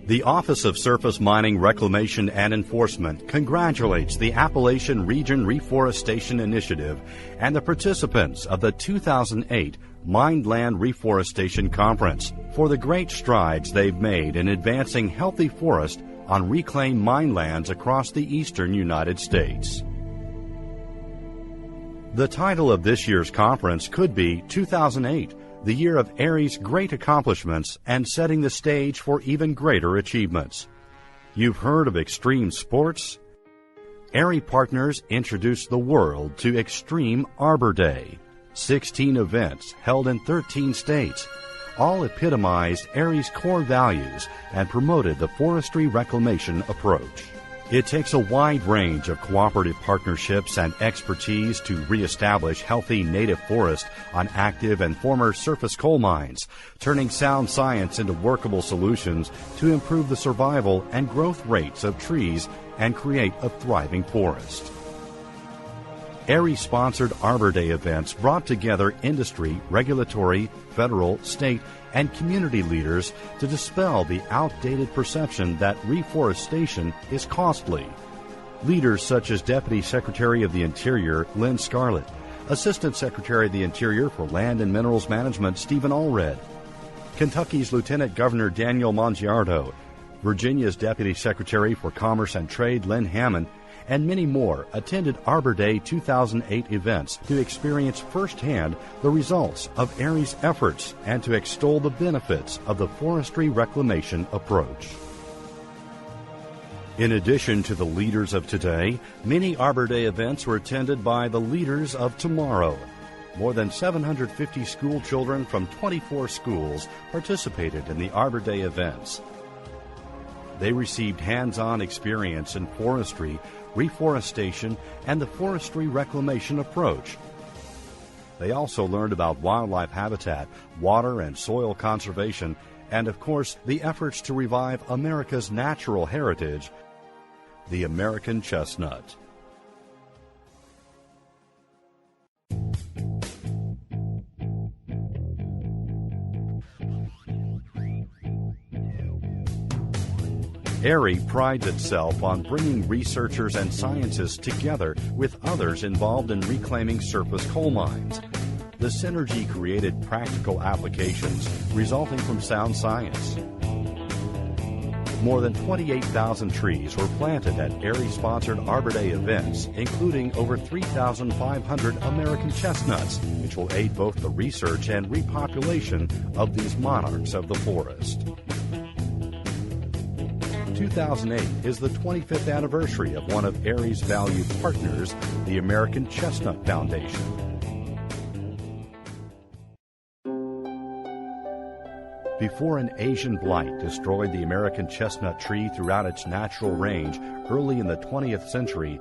The Office of Surface Mining Reclamation and Enforcement congratulates the Appalachian Region Reforestation Initiative and the participants of the 2008 Mined Land Reforestation Conference for the great strides they've made in advancing healthy forest on reclaimed mine lands across the eastern United States. The title of this year's conference could be 2008, the year of ARRI's great accomplishments and setting the stage for even greater achievements. You've heard of extreme sports? ARRI partners introduced the world to Extreme Arbor Day. 16 events held in 13 states, all epitomized ARRI's core values and promoted the Forestry Reclamation Approach. It takes a wide range of cooperative partnerships and expertise to reestablish healthy native forest on active and former surface coal mines, turning sound science into workable solutions to improve the survival and growth rates of trees and create a thriving forest. ARRI-sponsored Arbor Day events brought together industry, regulatory, federal, state, and community leaders to dispel the outdated perception that reforestation is costly. Leaders such as Deputy Secretary of the Interior Lynn Scarlett, Assistant Secretary of the Interior for Land and Minerals Management Stephen Allred, Kentucky's Lieutenant Governor Daniel Mongiardo, Virginia's Deputy Secretary for Commerce and Trade Lynn Hammond, and many more attended Arbor Day 2008 events to experience firsthand the results of ARRI's efforts and to extol the benefits of the Forestry Reclamation Approach. In addition to the leaders of today, many Arbor Day events were attended by the leaders of tomorrow. More than 750 school children from 24 schools participated in the Arbor Day events. They received hands-on experience in forestry, reforestation, and the Forestry Reclamation Approach. They also learned about wildlife habitat, water and soil conservation, and of course, the efforts to revive America's natural heritage, the American chestnut. ARRI prides itself on bringing researchers and scientists together with others involved in reclaiming surface coal mines. The synergy created practical applications resulting from sound science. More than 28,000 trees were planted at ARRI-sponsored Arbor Day events, including over 3,500 American chestnuts, which will aid both the research and repopulation of these monarchs of the forest. 2008 is the 25th anniversary of one of ARRI's valued partners, the American Chestnut Foundation. Before an Asian blight destroyed the American chestnut tree throughout its natural range early in the 20th century,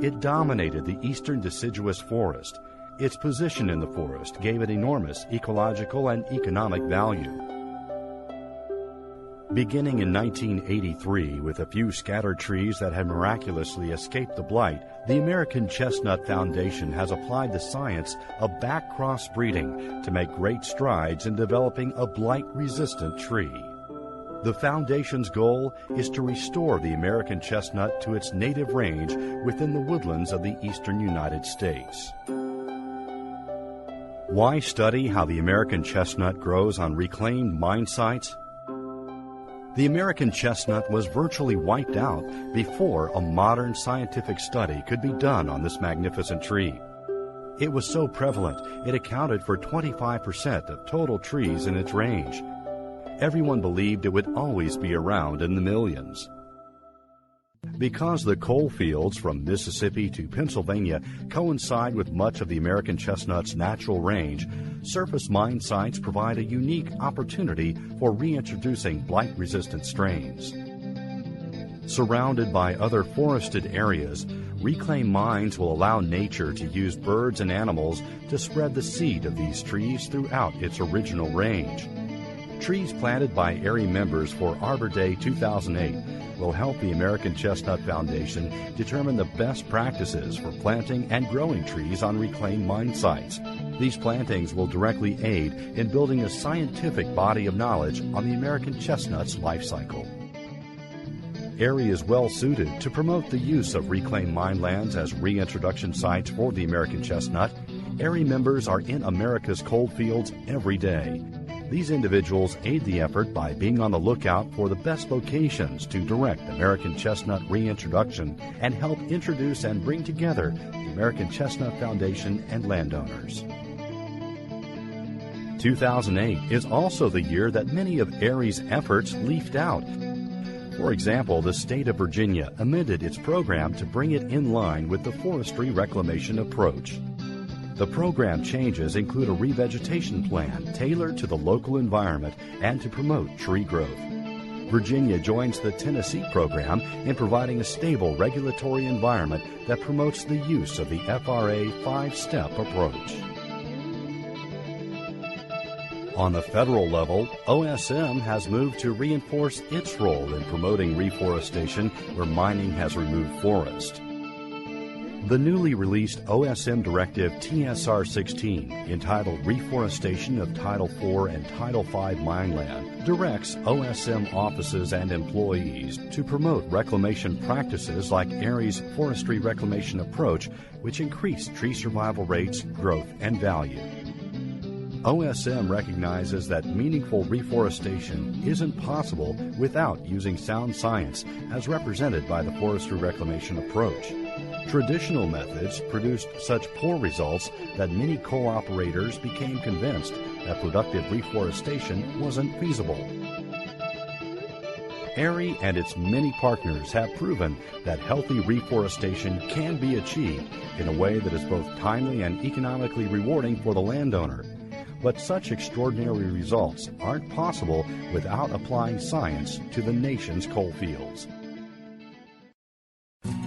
it dominated the eastern deciduous forest. Its position in the forest gave it enormous ecological and economic value. Beginning in 1983, with a few scattered trees that had miraculously escaped the blight, the American Chestnut Foundation has applied the science of back cross breeding to make great strides in developing a blight-resistant tree. The Foundation's goal is to restore the American chestnut to its native range within the woodlands of the eastern United States. Why study how the American chestnut grows on reclaimed mine sites? The American chestnut was virtually wiped out before a modern scientific study could be done on this magnificent tree. It was so prevalent, it accounted for 25% of total trees in its range. Everyone believed it would always be around in the millions. Because the coal fields from Mississippi to Pennsylvania coincide with much of the American chestnut's natural range, surface mine sites provide a unique opportunity for reintroducing blight-resistant strains. Surrounded by other forested areas, reclaimed mines will allow nature to use birds and animals to spread the seed of these trees throughout its original range. Trees planted by ARRI members for Arbor Day 2008 will help the American Chestnut Foundation determine the best practices for planting and growing trees on reclaimed mine sites. These plantings will directly aid in building a scientific body of knowledge on the American chestnut's life cycle. ARRI is well suited to promote the use of reclaimed mine lands as reintroduction sites for the American chestnut. ARRI members are in America's coal fields every day. These individuals aid the effort by being on the lookout for the best locations to direct American chestnut reintroduction and help introduce and bring together the American Chestnut Foundation and landowners. 2008 is also the year that many of ARRI's efforts leafed out. For example, the state of Virginia amended its program to bring it in line with the Forestry Reclamation Approach. The program changes include a revegetation plan tailored to the local environment and to promote tree growth. Virginia joins the Tennessee program in providing a stable regulatory environment that promotes the use of the FRA 5-step approach. On the federal level, OSM has moved to reinforce its role in promoting reforestation where mining has removed forest. The newly released OSM Directive TSR-16, entitled Reforestation of Title IV and Title V Mineland, directs OSM offices and employees to promote reclamation practices like ARRI's Forestry Reclamation Approach, which increase tree survival rates, growth, and value. OSM recognizes that meaningful reforestation isn't possible without using sound science as represented by the Forestry Reclamation Approach. Traditional methods produced such poor results that many coal operators became convinced that productive reforestation wasn't feasible. ARRI and its many partners have proven that healthy reforestation can be achieved in a way that is both timely and economically rewarding for the landowner. But such extraordinary results aren't possible without applying science to the nation's coal fields.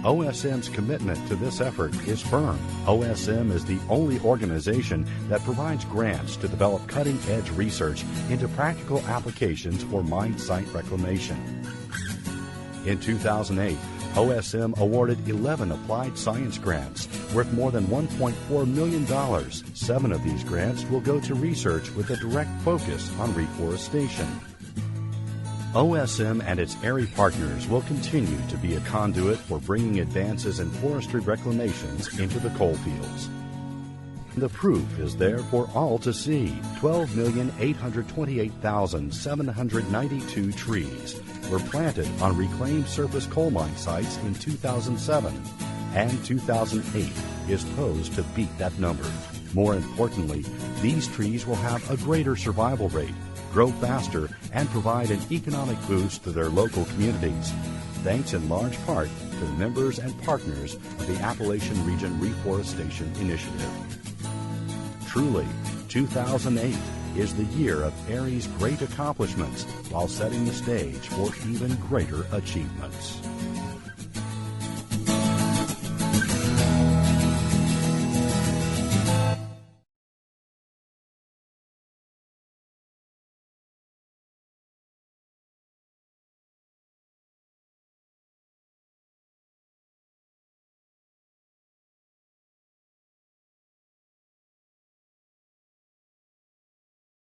OSM's commitment to this effort is firm. OSM is the only organization that provides grants to develop cutting-edge research into practical applications for mine site reclamation. In 2008, OSM awarded 11 applied science grants worth more than $1.4 million. 7 of these grants will go to research with a direct focus on reforestation. OSM and its ARRI partners will continue to be a conduit for bringing advances in forestry reclamations into the coal fields. The proof is there for all to see. 12,828,792 trees were planted on reclaimed surface coal mine sites in 2007, and 2008 is posed to beat that number. More importantly, these trees will have a greater survival rate, grow faster, and provide an economic boost to their local communities, thanks in large part to the members and partners of the Appalachian Region Reforestation Initiative. Truly, 2008 is the year of ARRI's great accomplishments while setting the stage for even greater achievements.